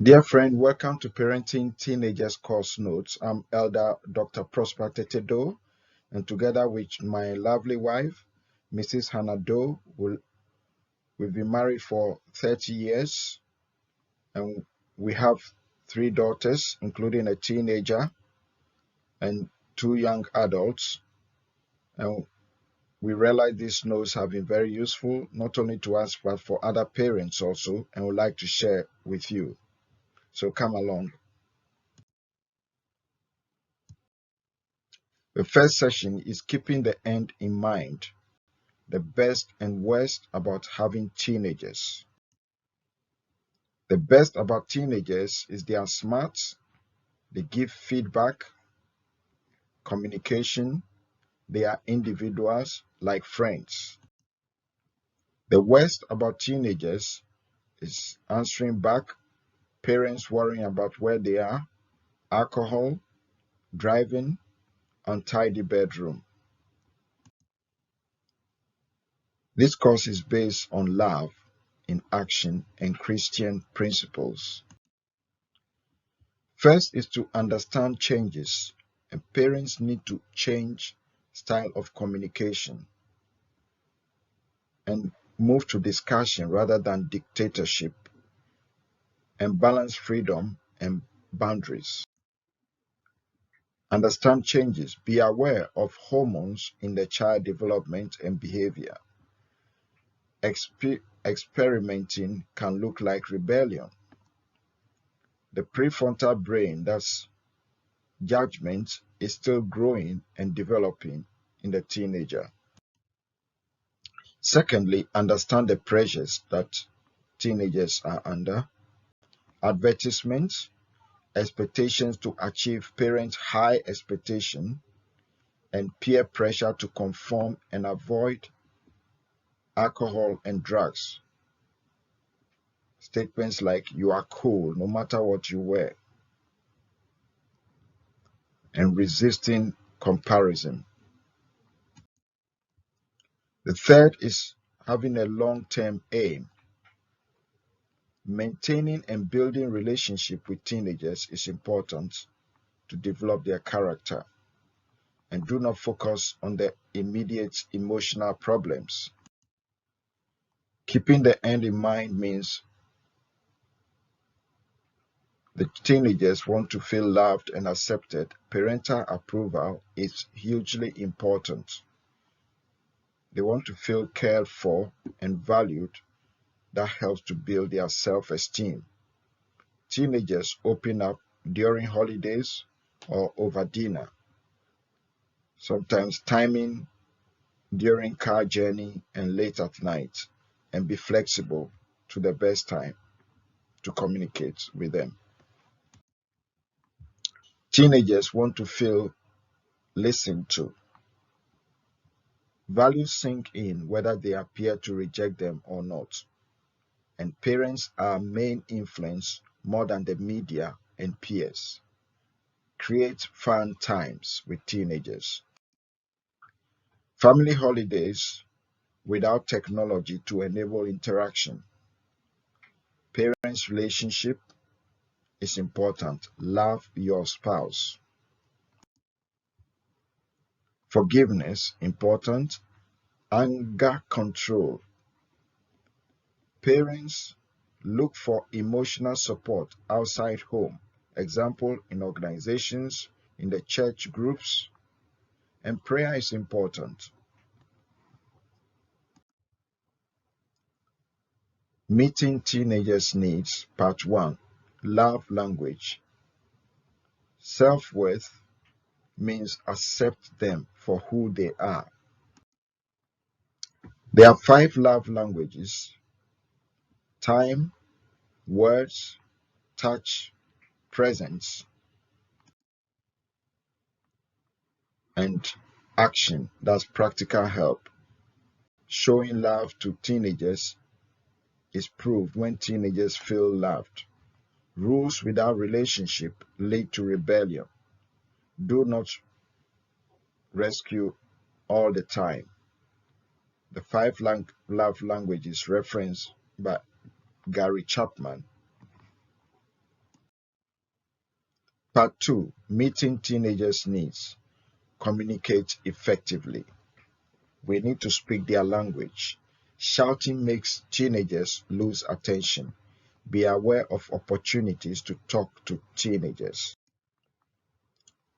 Dear friend, welcome to Parenting Teenagers Course Notes. I'm Elder Dr. Prosper Tettey Doe, and together with my lovely wife, Mrs. Hannah Doe, we've been married for 30 years, and we have three daughters, including a teenager and two young adults. And we realize these notes have been very useful, not only to us, but for other parents also, and would like to share with you. So come along. The first session is keeping the end in mind, the best and worst about having teenagers. The best about teenagers is they are smart, they give feedback, communication, they are individuals like friends. The worst about teenagers is answering back, parents worrying about where they are, alcohol, driving, untidy bedroom. This course is based on love in action and Christian principles. First is to understand changes, and parents need to change style of communication and move to discussion rather than dictatorship, and balance freedom and boundaries. Understand changes. Be aware of hormones in the child development and behavior. Experimenting can look like rebellion. The prefrontal brain, that's judgment, is still growing and developing in the teenager. Secondly, understand the pressures that teenagers are under. Advertisements, expectations to achieve parents' high expectation, and peer pressure to conform and avoid alcohol and drugs. Statements like "you are cool no matter what you wear," and resisting comparison. The third is having a long-term aim. Maintaining and building relationship with teenagers is important to develop their character, and do not focus on the immediate emotional problems. Keeping the end in mind means the teenagers want to feel loved and accepted. Parental approval is hugely important. They want to feel cared for and valued. That helps to build their self-esteem. Teenagers open up during holidays or over dinner. Sometimes timing during car journey and late at night, and be flexible to the best time to communicate with them. Teenagers want to feel listened to. Values sink in whether they appear to reject them or not, and parents are main influence more than the media and peers. Create fun times with teenagers. Family holidays without technology to enable interaction. Parents' relationship is important. Love your spouse. Forgiveness, important. Anger control. Parents look for emotional support outside home. Example, in organizations, in the church groups, and prayer is important. Meeting teenagers' needs, part 1. Love language. Self-worth means accept them for who they are. There are 5 love languages: time, words, touch, presence, and action. That's practical help. Showing love to teenagers is proved when teenagers feel loved. Rules without relationship lead to rebellion. Do not rescue all the time. The 5 love languages referenced by Gary Chapman. Part 2, meeting teenagers' needs. Communicate effectively. We need to speak their language. Shouting makes teenagers lose attention. Be aware of opportunities to talk to teenagers.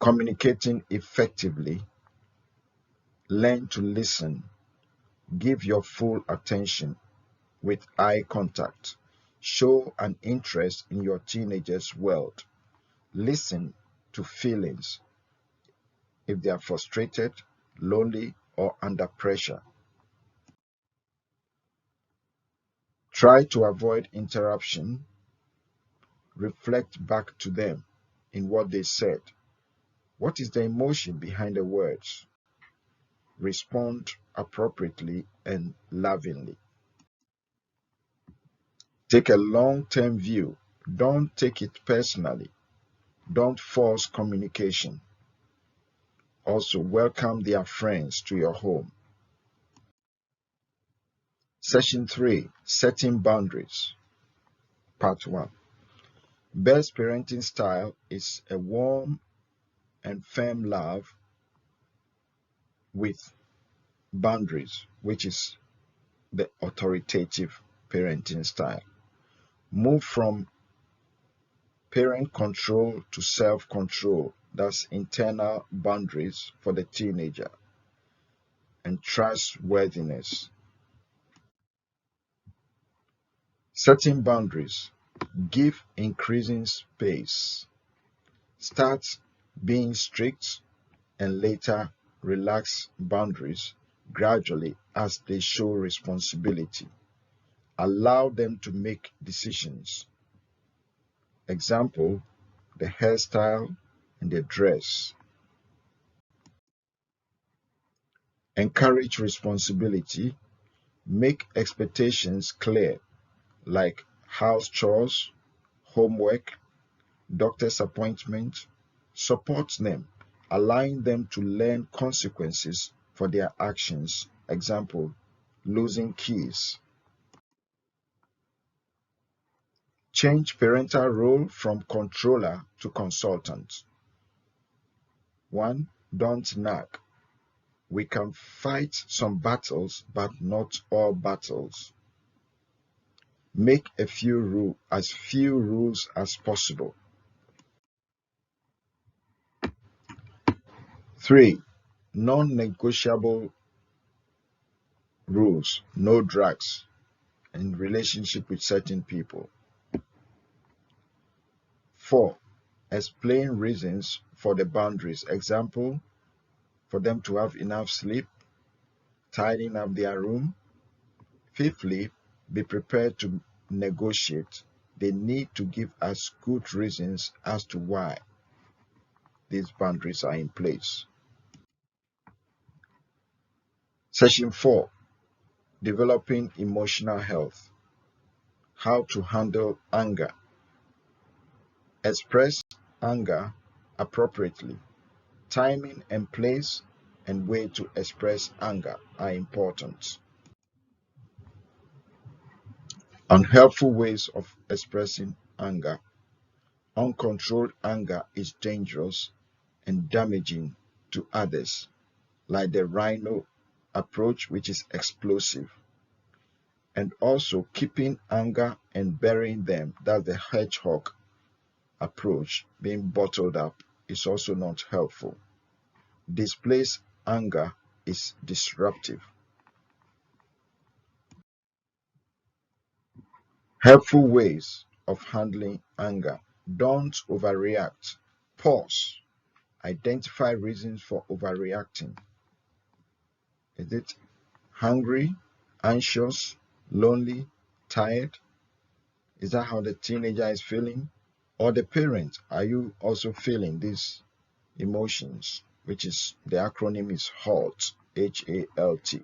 Communicating effectively. Learn to listen. Give your full attention with eye contact. Show an interest in your teenager's world. Listen to feelings if they are frustrated, lonely, or under pressure. Try to avoid interruption. Reflect back to them in what they said. What is the emotion behind the words? Respond appropriately and lovingly. Take a long-term view. Don't take it personally. Don't force communication. Also, welcome their friends to your home. Session 3, Setting Boundaries. Part 1. Best parenting style is a warm and firm love with boundaries, which is the authoritative parenting style. Move from parent control to self-control. That's internal boundaries for the teenager. And trustworthiness. Setting boundaries. Give increasing space. Start being strict and later relax boundaries gradually as they show responsibility. Allow them to make decisions. Example, the hairstyle and the dress. Encourage responsibility. Make expectations clear, like house chores, homework, doctor's appointment. Support them, allowing them to learn consequences for their actions. Example, losing keys. Change parental role from controller to consultant. 1. Don't nag. We can fight some battles, but not all battles. Make as few rules as possible. 3. Non-negotiable rules. No drugs in relationship with certain people. 4. Explain reasons for the boundaries. Example, for them to have enough sleep, tidying up their room. 5thly, be prepared to negotiate. They need to give us good reasons as to why these boundaries are in place. Session 4, Developing Emotional Health. How to handle anger. Express anger appropriately. Timing and place and way to express anger are important. Unhelpful ways of expressing anger. Uncontrolled anger is dangerous and damaging to others, like the rhino approach, which is explosive. And also keeping anger and burying them, that's the hedgehog approach, being bottled up, is also not helpful. Displace anger is disruptive. Helpful ways of handling anger. Don't overreact. Pause. Identify reasons for overreacting. Is it hungry, anxious, lonely, tired? Is that how the teenager is feeling? Or the parent, are you also feeling these emotions, which is the acronym is HALT, HALT.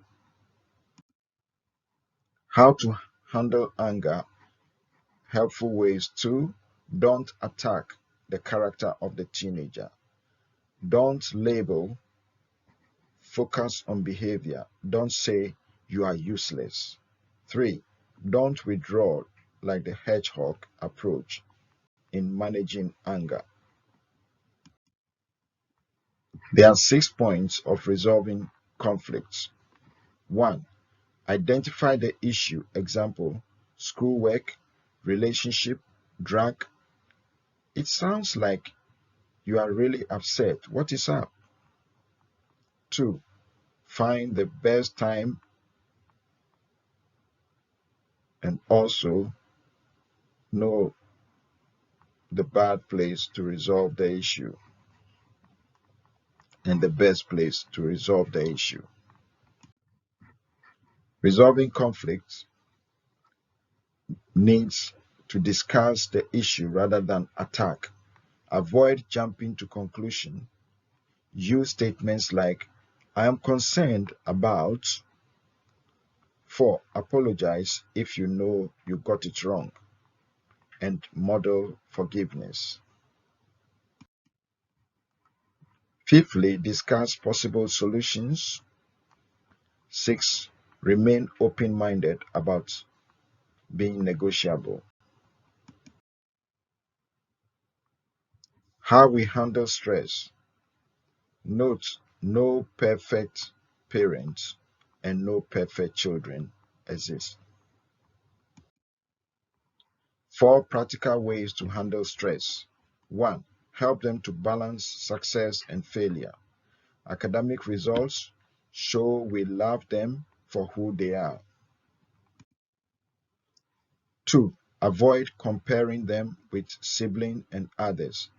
How to handle anger. Helpful ways to don't attack the character of the teenager. Don't label, focus on behavior. Don't say you are useless. 3. Don't withdraw like the hedgehog approach in managing anger. There are 6 points of resolving conflicts. 1. Identify the issue. Example, schoolwork, relationship, drug. It sounds like you are really upset. What is up? 2. Find the best time and also know the bad place to resolve the issue and the best place to resolve the issue. Resolving conflicts needs to discuss the issue rather than attack. Avoid jumping to conclusion. Use statements like, I am concerned about. 4. Apologize if you know you got it wrong and model forgiveness. Fifthly, discuss possible solutions. 6. Remain open-minded about being negotiable. How we handle stress. Note, no perfect parents and no perfect children exist. 4 practical ways to handle stress. 1. Help them to balance success and failure. Academic results show we love them for who they are. 2. Avoid comparing them with siblings and others.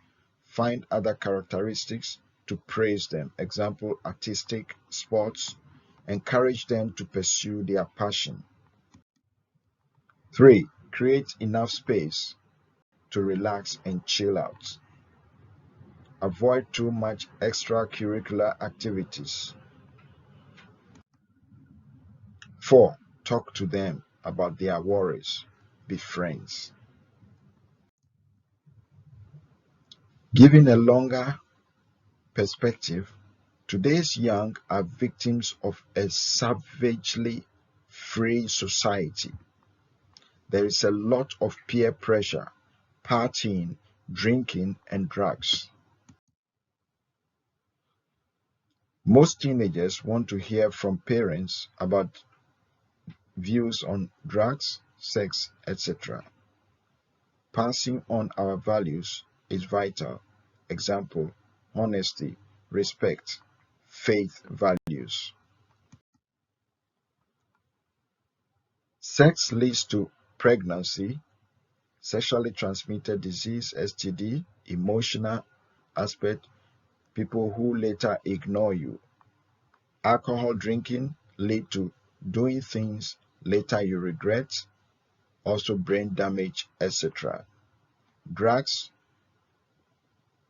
Find other characteristics to praise them. Example, artistic, sports. Encourage them to pursue their passion. 3. Create enough space to relax and chill out. Avoid too much extracurricular activities. 4. Talk to them about their worries. Be friends. Given a longer perspective, today's young are victims of a savagely free society. There is a lot of peer pressure, partying, drinking, and drugs. Most teenagers want to hear from parents about views on drugs, sex, etc. Passing on our values is vital. Example, honesty, respect, faith values. Sex leads to pregnancy, sexually transmitted disease, STD, emotional aspect, people who later ignore you. Alcohol drinking lead to doing things later you regret, also brain damage, etc. Drugs,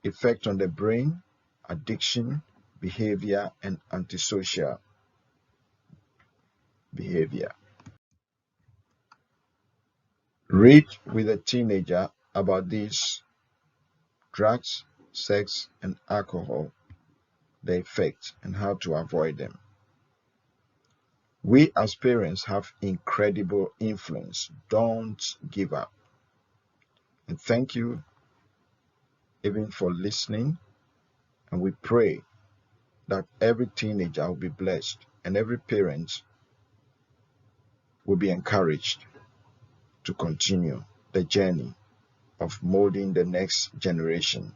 effect on the brain, addiction, behavior, and antisocial behavior. Read with a teenager about these drugs, sex, and alcohol, the effect, and how to avoid them. We as parents have incredible influence. Don't give up. And thank you even for listening. And we pray that every teenager will be blessed and every parent will be encouraged to continue the journey of molding the next generation.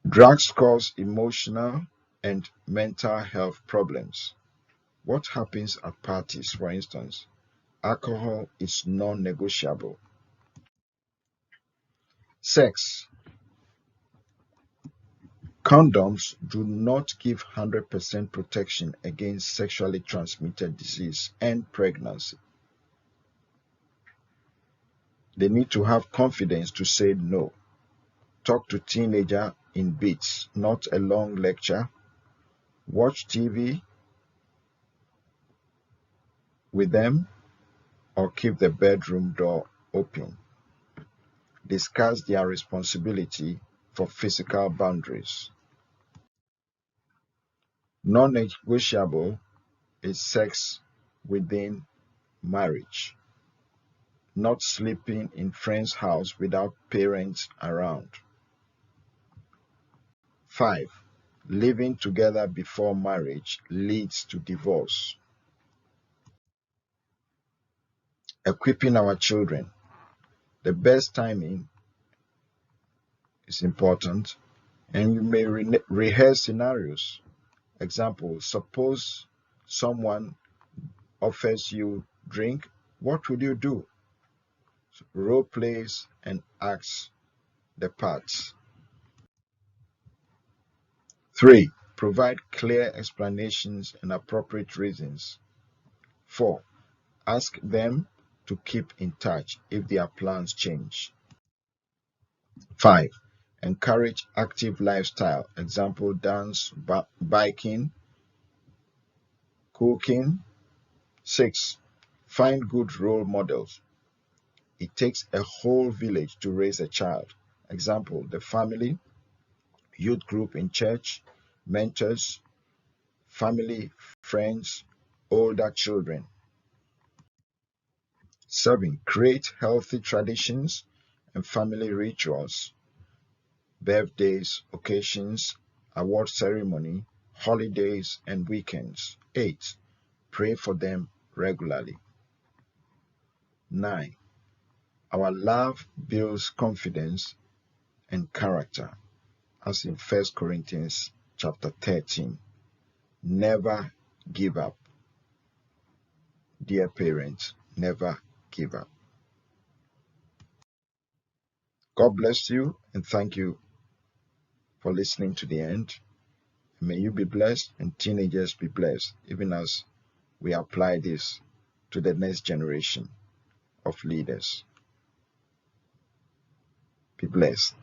Drugs cause emotional and mental health problems. What happens at parties, for instance? Alcohol is non-negotiable. Sex. Condoms do not give 100% protection against sexually transmitted disease and pregnancy. They need to have confidence to say no. Talk to teenager in bits, not a long lecture. Watch TV with them or keep the bedroom door open. Discuss their responsibility for physical boundaries. Non-negotiable is sex within marriage, not sleeping in friend's house without parents around. 5. Living together before marriage leads to divorce. Equipping our children. The best timing is important, and you may rehearse scenarios. Example, suppose someone offers you drink, what would you do? Role plays and acts the parts. 3. Provide clear explanations and appropriate reasons. 4. Ask them to keep in touch if their plans change. 5. Encourage active lifestyle. Example, dance, biking, cooking. 6. Find good role models. It takes a whole village to raise a child. Example, the family, youth group in church, mentors, family, friends, older children. 7. Create healthy traditions and family rituals. Birthdays, occasions, award ceremony, holidays, and weekends. 8. Pray for them regularly. 9. Our love builds confidence and character, as in 1 Corinthians chapter 13. Never give up. Dear parents, never give up. God bless you and thank you for listening to the end. May you be blessed and teenagers be blessed, even as we apply this to the next generation of leaders. Be blessed.